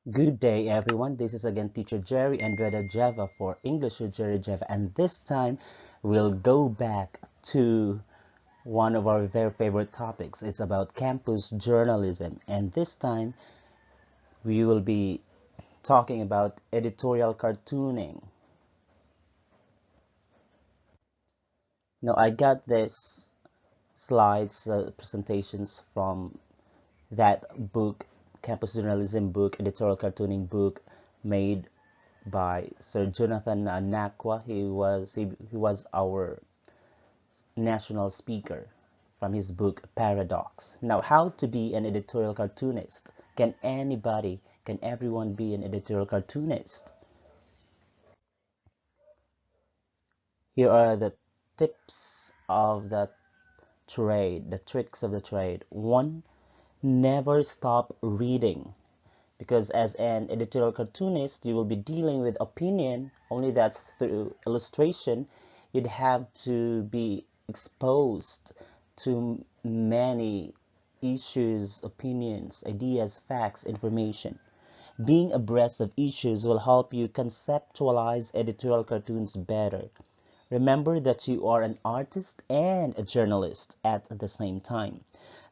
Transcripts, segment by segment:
Good day, everyone. This is again Teacher Jerry and Reda Java for English with Jerry Java. And this time we'll go back to one of our very favorite topics. It's about campus journalism. And this time we will be talking about editorial cartooning. Now, I got this slides presentations from that book, campus journalism book, editorial cartooning book made by Sir Jonathan Nakwa. He was our national speaker from his book Paradox. Now, how to be an editorial cartoonist? Can everyone be an editorial cartoonist? Here are the tips of the trade, the tricks of the trade. One, never stop reading. Because as an editorial cartoonist, you will be dealing with opinion, only that's through illustration. You'd have to be exposed to many issues, opinions, ideas, facts, information. Being abreast of issues will help you conceptualize editorial cartoons better. Remember that you are an artist and a journalist at the same time,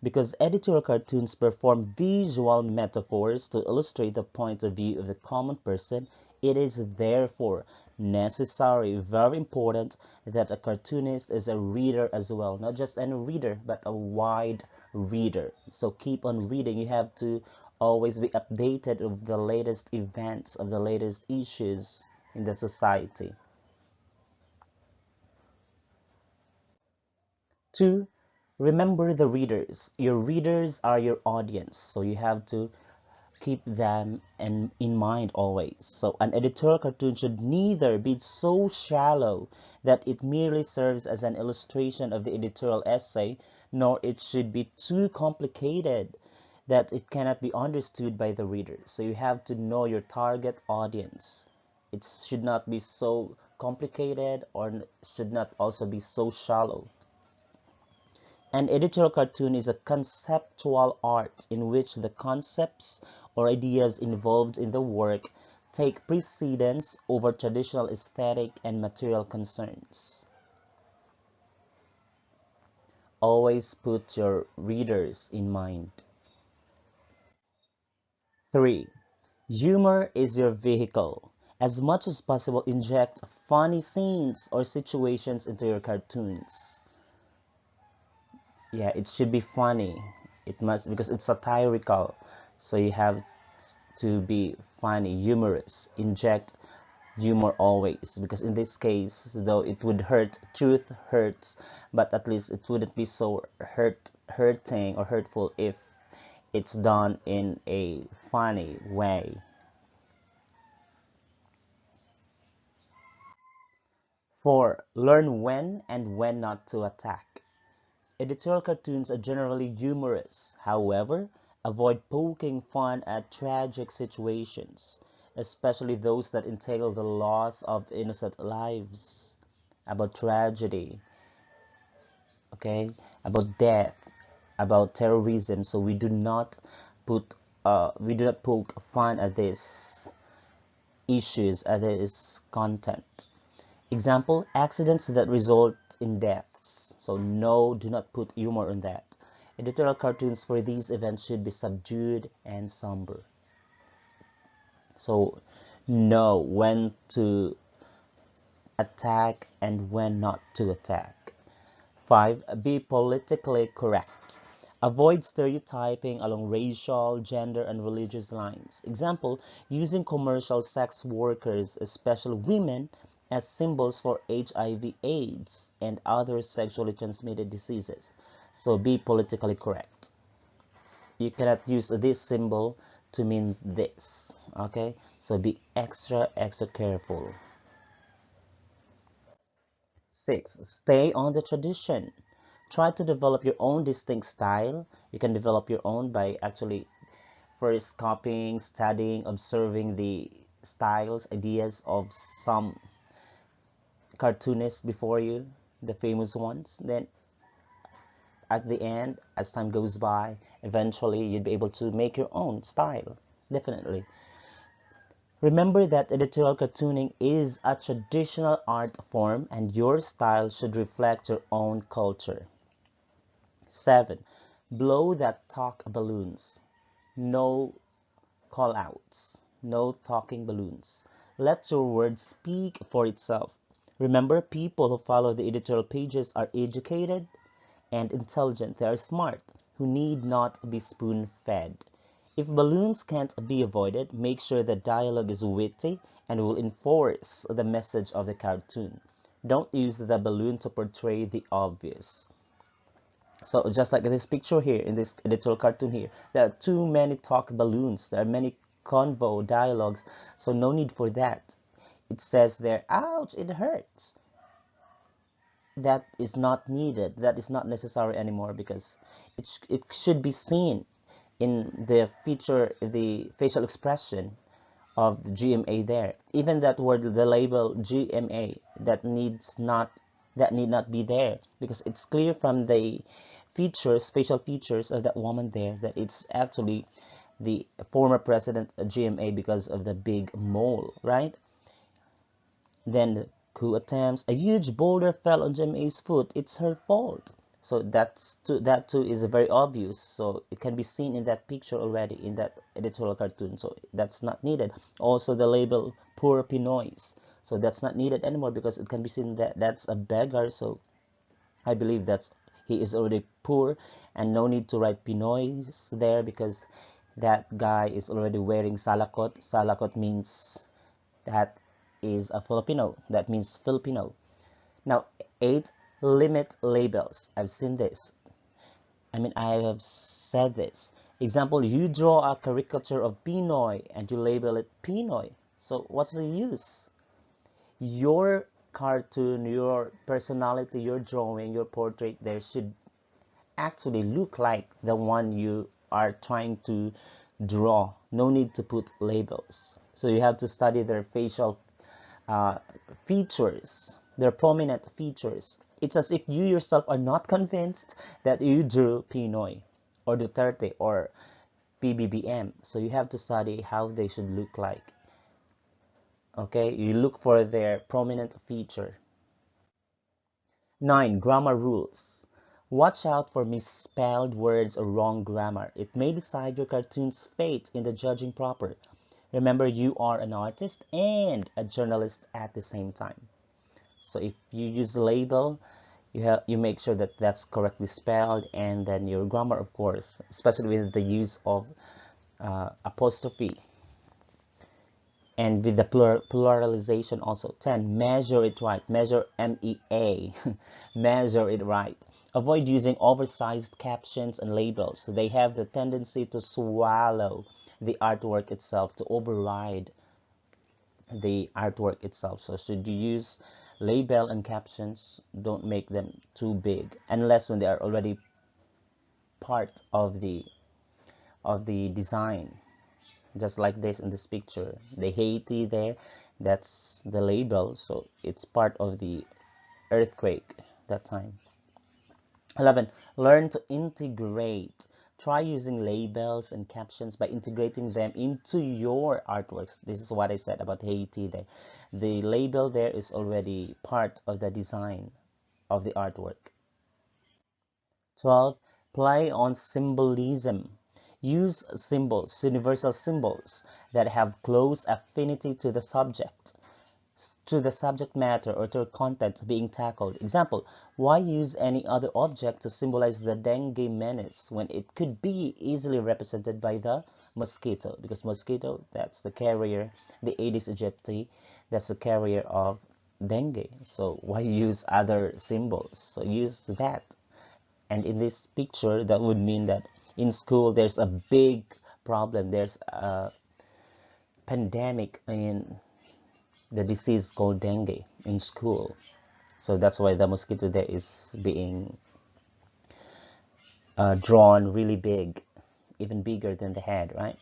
because editorial cartoons perform visual metaphors to illustrate the point of view of the common person. It is therefore necessary, very important, that a cartoonist is a reader as well. Not just any reader, but a wide reader. So keep on reading. You have to always be updated of the latest events, of the latest issues in the society. Two, remember the readers. Your readers are your audience, so you have to keep them in mind always. So an editorial cartoon should neither be so shallow that it merely serves as an illustration of the editorial essay, nor it should be too complicated that it cannot be understood by the reader. So you have to know your target audience. It should not be so complicated or should not also be so shallow. An editorial cartoon is a conceptual art in which the concepts or ideas involved in the work take precedence over traditional aesthetic and material concerns. Always put your readers in mind. 3. Humor is your vehicle. As much as possible, inject funny scenes or situations into your cartoons. Yeah, it should be funny. It must, because it's satirical. So you have to be funny, humorous. Inject humor always, because in this case, though it would hurt, truth hurts, but at least it wouldn't be so hurting or hurtful if it's done in a funny way. 4. Learn when and when not to attack. Editorial cartoons are generally humorous. However, avoid poking fun at tragic situations, especially those that entail the loss of innocent lives, about tragedy, okay, about death, about terrorism. So put we do not poke fun at these issues, at this content. Example, accidents that result in deaths. So no, do not put humor in that. Editorial cartoons for these events should be subdued and somber. So know when to attack and when not to attack. 5. Be politically correct. Avoid stereotyping along racial, gender, and religious lines. Example, using commercial sex workers, especially women, as symbols for HIV/AIDS and other sexually transmitted diseases. So be politically correct. You cannot use this symbol to mean this. Okay? So be extra careful. 6. Stay on the tradition. Try to develop your own distinct style. You can develop your own by actually first copying, studying, observing the styles, ideas of some cartoonists before you, the famous ones. Then at the end, as time goes by, eventually you'd be able to make your own style. Definitely. Remember that editorial cartooning is a traditional art form and your style should reflect your own culture. 7. Blow that talk balloons. No call outs. No talking balloons. Let your word speak for itself. Remember, people who follow the editorial pages are educated and intelligent. They are smart, who need not be spoon-fed. If balloons can't be avoided, make sure the dialogue is witty and will enforce the message of the cartoon. Don't use the balloon to portray the obvious. So just like this picture here, in this editorial cartoon here, there are too many talk balloons. There are many convo dialogues, so no need for that. It says there, ouch, it hurts. That is not needed. That is not necessary anymore because it should be seen in the feature, the facial expression of the GMA there. Even that word, the label GMA, that need not be there because it's clear from the features, facial features of that woman there that it's actually the former president of GMA because of the big mole, right? Then the coup attempts. A huge boulder fell on GMA's foot. It's her fault. So that too is very obvious. So it can be seen in that picture already in that editorial cartoon. So that's not needed. Also the label poor Pinoys. So that's not needed anymore because it can be seen that that's a beggar. So I believe that's he is already poor and no need to write Pinoys there because that guy is already wearing salakot. Salakot means that is a Filipino. That means Filipino. Now, 8, limit labels. I've seen this. I have said this. Example, you draw a caricature of Pinoy and you label it Pinoy. So what's the use? Your cartoon, your personality, your drawing, your portrait there should actually look like the one you are trying to draw. No need to put labels. So you have to study their facial features, their prominent features. It's as if you yourself are not convinced that you drew Pinoy or Duterte or PBBM. So you have to study how they should look like. Okay, you look for their prominent feature. 9. Grammar rules. Watch out for misspelled words or wrong grammar. It may decide your cartoon's fate in the judging proper. Remember, you are an artist and a journalist at the same time. So if you use a label, you make sure that that's correctly spelled, and then your grammar, of course, especially with the use of apostrophe and with the pluralization also. 10. Measure it right. Measure, MEA. Measure it right. Avoid using oversized captions and labels. They have the tendency to swallow the artwork itself, to override the artwork itself. So should you use label and captions, don't make them too big unless when they are already part of the design. Just like this in this picture, the Haiti there, that's the label, so it's part of the earthquake that time. 11. Learn to integrate. Try using labels and captions by integrating them into your artworks. This is what I said about Haiti there. The label there is already part of the design of the artwork. 12. Play on symbolism. Use symbols, universal symbols that have close affinity to the subject matter or to content being tackled. Example, why use any other object to symbolize the dengue menace when it could be easily represented by the mosquito? Because mosquito, that's the carrier, the Aedes aegypti, that's the carrier of dengue. So why use other symbols? So use that. And in this picture, that would mean that in school there's a big problem. There's a pandemic in the disease called dengue in school. So that's why the mosquito there is being drawn really big, even bigger than the head, right?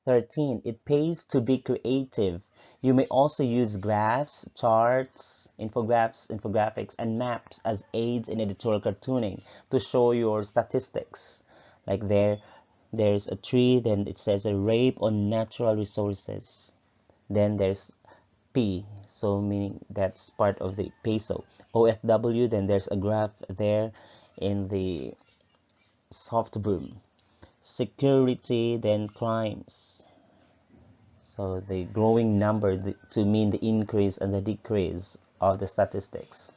13. It pays to be creative. You may also use graphs, charts, infographics, and maps as aids in editorial cartooning to show your statistics. Like there, There's a tree, then it says a rape on natural resources. Then there's P, so meaning that's part of the peso. OFW, then there's a graph there in the soft boom. Security, then crimes. So the growing number to mean the increase and the decrease of the statistics.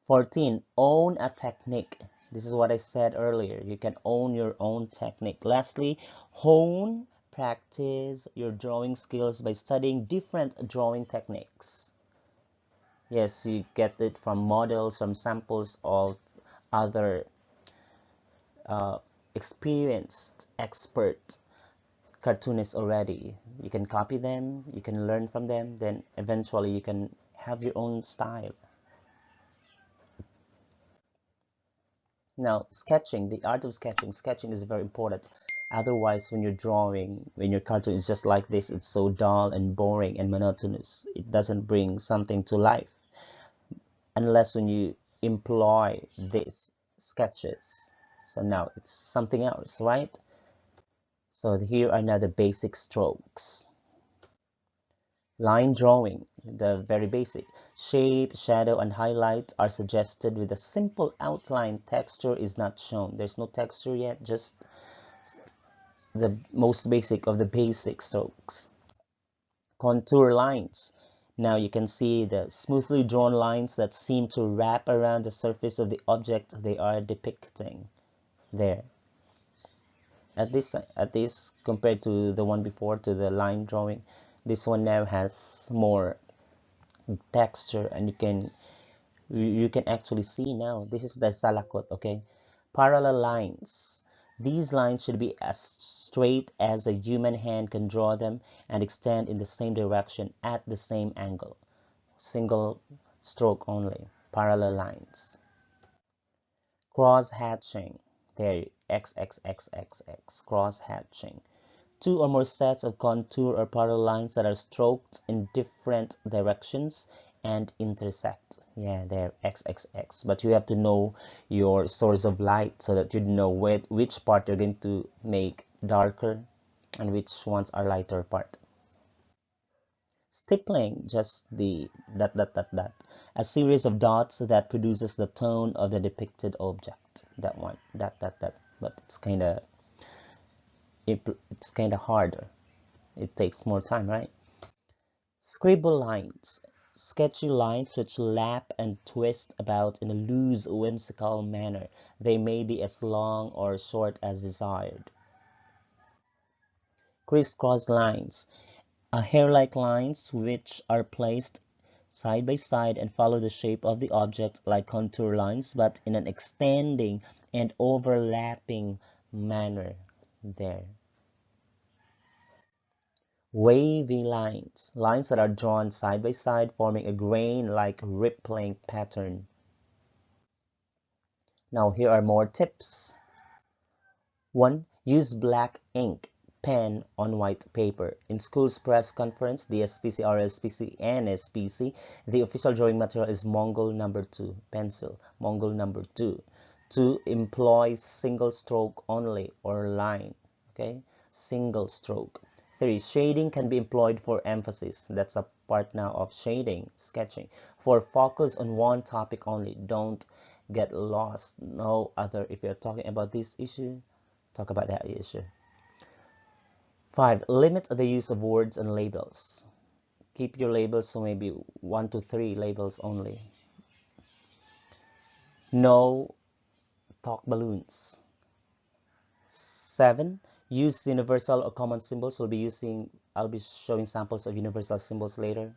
14, own a technique. This is what I said earlier. You can own your own technique. Lastly, hone, practice your drawing skills by studying different drawing techniques. Yes, you get it from models, from samples of other experienced expert cartoonists already. You can copy them, you can learn from them, then eventually you can have your own style. Now, sketching, the art of sketching. Sketching is very important. Otherwise, when you're drawing, when your cartoon is just like this, it's so dull and boring and monotonous. It doesn't bring something to life unless when you employ these sketches. So now it's something else, right? So here are now the basic strokes. Line drawing, the very basic. Shape, shadow, and highlight are suggested with a simple outline. Texture is not shown. There's no texture yet, just the most basic of the basic strokes. Contour lines. Now you can see the smoothly drawn lines that seem to wrap around the surface of the object they are depicting. There. At this compared to the one before, to the line drawing, this one now has more texture, and you can actually see now. This is the salakot, okay? Parallel lines. These lines should be as straight as a human hand can draw them and extend in the same direction at the same angle. Single stroke only. Parallel lines. Cross hatching. There, XXXXX. Cross hatching. Two or more sets of contour or parallel lines that are stroked in different directions and intersect. Yeah, there, XXX. But you have to know your source of light so that you know which part you're going to make darker and which ones are lighter part. Stippling, just the dot. A series of dots that produces the tone of the depicted object. That one, that. But it's kind of harder. It takes more time, right? Scribble lines. Sketchy lines which lap and twist about in a loose, whimsical manner. They may be as long or short as desired. Crisscross lines. Hair-like lines which are placed side by side and follow the shape of the object like contour lines, but in an extending and overlapping manner. There. Wavy lines. Lines that are drawn side by side, forming a grain-like rippling pattern. Now here are more tips. 1. Use black ink pen on white paper. In school's press conference, the SPC, RSPC, and SPC, the official drawing material is Mongol number 2, pencil, Mongol number 2. 2. Employ single stroke only or line, okay? Single stroke. 3. Shading can be employed for emphasis. That's a part now of shading, sketching. 4. Focus on one topic only. Don't get lost. No other. If you're talking about this issue, talk about that issue. 5. Limit the use of words and labels. Keep your labels so maybe 1 to 3 labels only. No talk balloons. 7. Use universal or common symbols. I'll be showing samples of universal symbols later.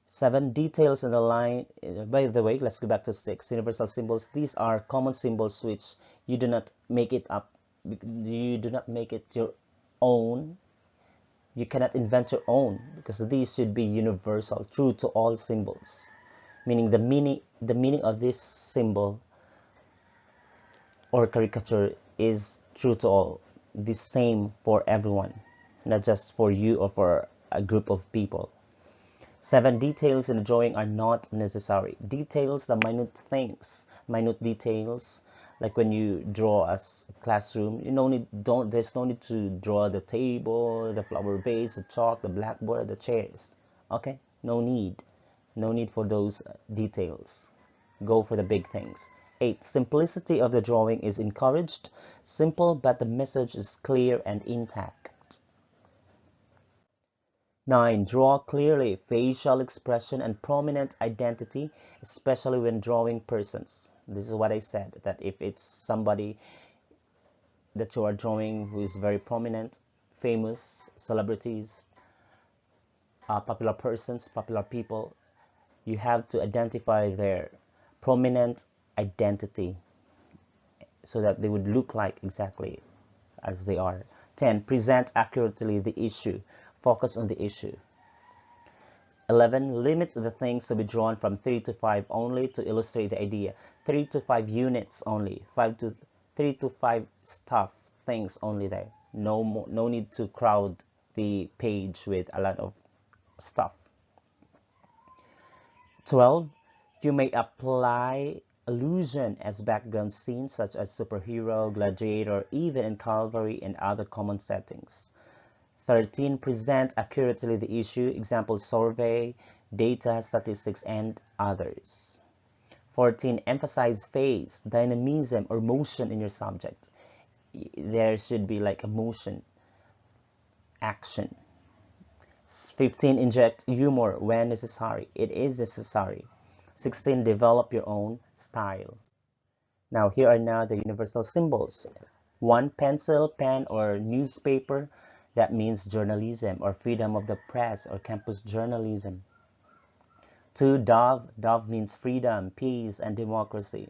7. Details in the line. By the way, let's go back to 6. Universal symbols. These are common symbols which you do not make it up. You do not make it your own. You cannot invent your own because these should be universal, true to all symbols. Meaning the meaning of this symbol or caricature is true to all, the same for everyone, not just for you or for a group of people. 7. Details in the drawing are not necessary. Details, the minute things, minute details Like when you draw as a classroom, you no need don't there's no need to draw the table, the flower vase, the chalk, the blackboard, the chairs. Okay, no need for those details. Go for the big things. 8. Simplicity of the drawing is encouraged. Simple, but the message is clear and intact. 9. Draw clearly facial expression and prominent identity, especially when drawing persons. This is what I said, that if it's somebody that you are drawing who is very prominent, famous, celebrities, popular persons, popular people, you have to identify their prominent identity so that they would look like exactly as they are. 10. Present accurately the issue. Focus on the issue. 11. Limit the things to be drawn from 3 to 5 only to illustrate the idea. 3 to 5 units only. 3 to 5 stuff, things only there. No need to crowd the page with a lot of stuff. 12. You may apply allusion as background scenes such as superhero, gladiator, even in cavalry and other common settings. 13. Present accurately the issue, example survey, data, statistics, and others. 14. Emphasize face, dynamism, or motion in your subject. There should be like a motion, action. 15. Inject humor when necessary. It is necessary. 16. Develop your own style. Now, here are now the universal symbols. 1. Pencil, pen, or newspaper. That means journalism or freedom of the press or campus journalism. 2. Dove. Dove means freedom, peace, and democracy.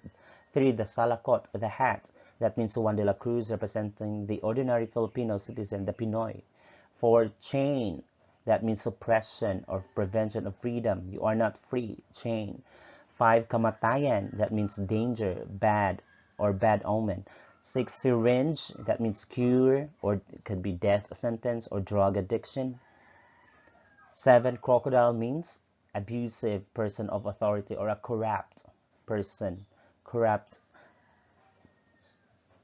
3. The salakot, the hat. That means Juan de la Cruz representing the ordinary Filipino citizen, the Pinoy. 4. Chain. That means suppression or prevention of freedom. You are not free. Chain. 5. Kamatayan. That means danger, bad, or bad omen. 6. Syringe. That means cure, or it could be death sentence or drug addiction. 7. Crocodile means abusive person of authority or a corrupt person, corrupt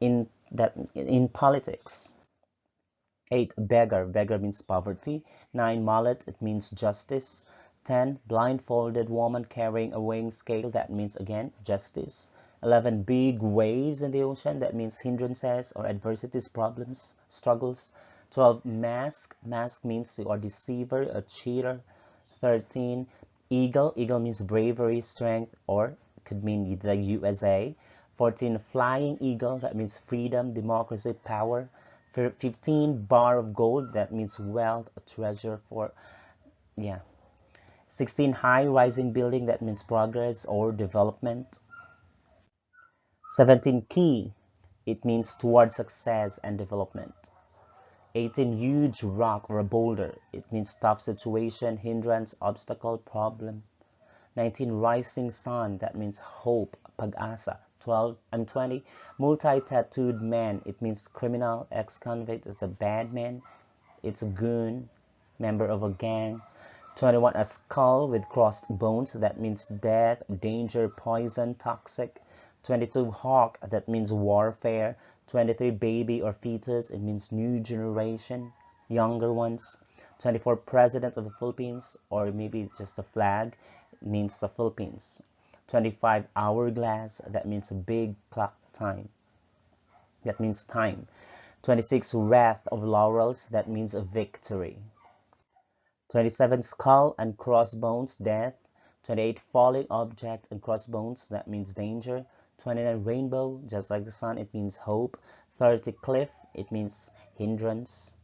in politics. 8. Beggar. Beggar means poverty. 9. Mallet. It means justice. 10. Blindfolded woman carrying a weighing scale. That means again justice. 11. Big waves in the ocean. That means hindrances or adversities, problems, struggles. 12. Mask. Mask means you are deceiver, a cheater. 13. Eagle. Eagle means bravery, strength, or could mean the USA. 14. Flying eagle. That means freedom, democracy, power. 15. Bar of gold. That means wealth, a treasure for, yeah. 16. High rising building. That means progress or development. 17. Key. It means toward success and development. 18. Huge rock or a boulder. It means tough situation, hindrance, obstacle, problem. 19. Rising sun. That means hope, pag-asa. 20. Multi-tattooed man. It means criminal, ex-convict. It's a bad man. It's a goon, member of a gang. 21. A skull with crossed bones. That means death, danger, poison, toxic. 22. Hawk. That means warfare. 23. Baby or fetus. It means new generation, younger ones. 24. President of the Philippines, or maybe just the flag. It means the Philippines. 25. Hourglass. That means a big clock time. That means time. 26. Wreath of laurels. That means a victory. 27. Skull and crossbones. Death. 28. Falling object and crossbones. That means danger. 29. Rainbow. Just like the sun. It means hope. 30. Cliff. It means hindrance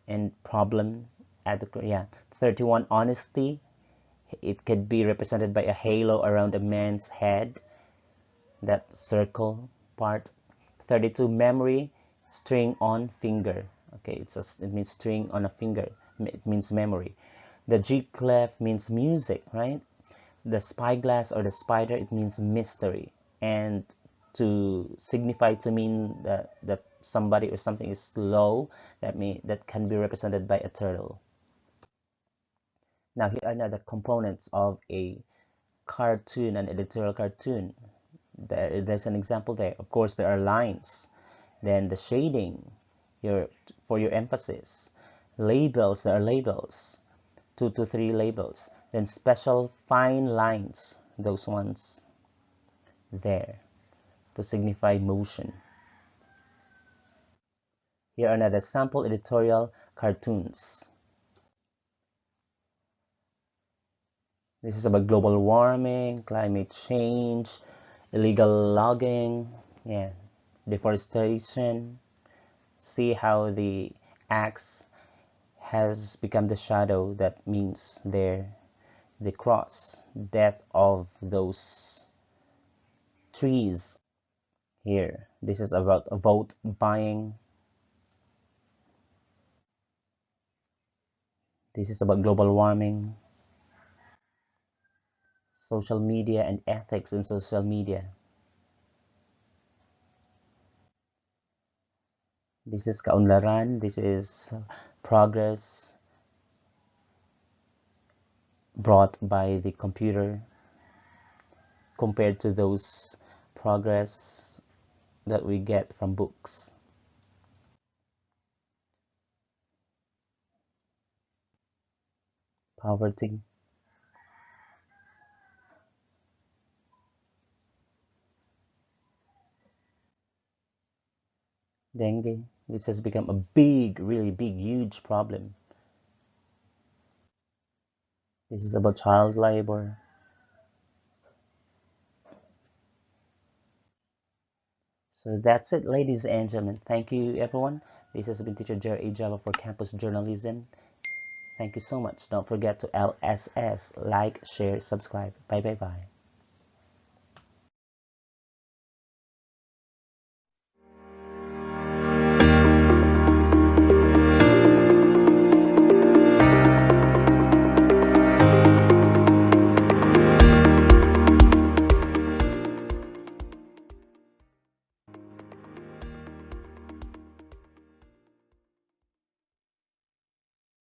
and problem. 31. Honesty. It could be represented by a halo around a man's head, that circle part. 32. Memory. String on finger. Okay, it means string on a finger. It means memory. The G clef means music, right? The spyglass or the spider, it means mystery. And to signify, to mean that somebody or something is slow, that can be represented by a turtle. Now here are now the components of a cartoon, an editorial cartoon. There's an example there. Of course, there are lines. Then the shading, for your emphasis. Labels, there are labels. 2 to 3 labels. Then special fine lines, those ones there to signify motion. Here are another sample editorial cartoons. This is about global warming, climate change, illegal logging, yeah, deforestation. See how the axe has become the shadow that means there, the cross, death of those trees. Here, this is about vote buying. This is about global warming, social media and ethics in social media. This is kaunlaran. This is progress brought by the computer compared to those progress that we get from books. Poverty, dengue, which has become a big, really big, huge problem. This is about child labor. So that's it, ladies and gentlemen. Thank you, everyone. This has been Teacher Jerry A. Java for Campus Journalism. Thank you so much. Don't forget to LSS, like, share, subscribe. Bye, bye, bye.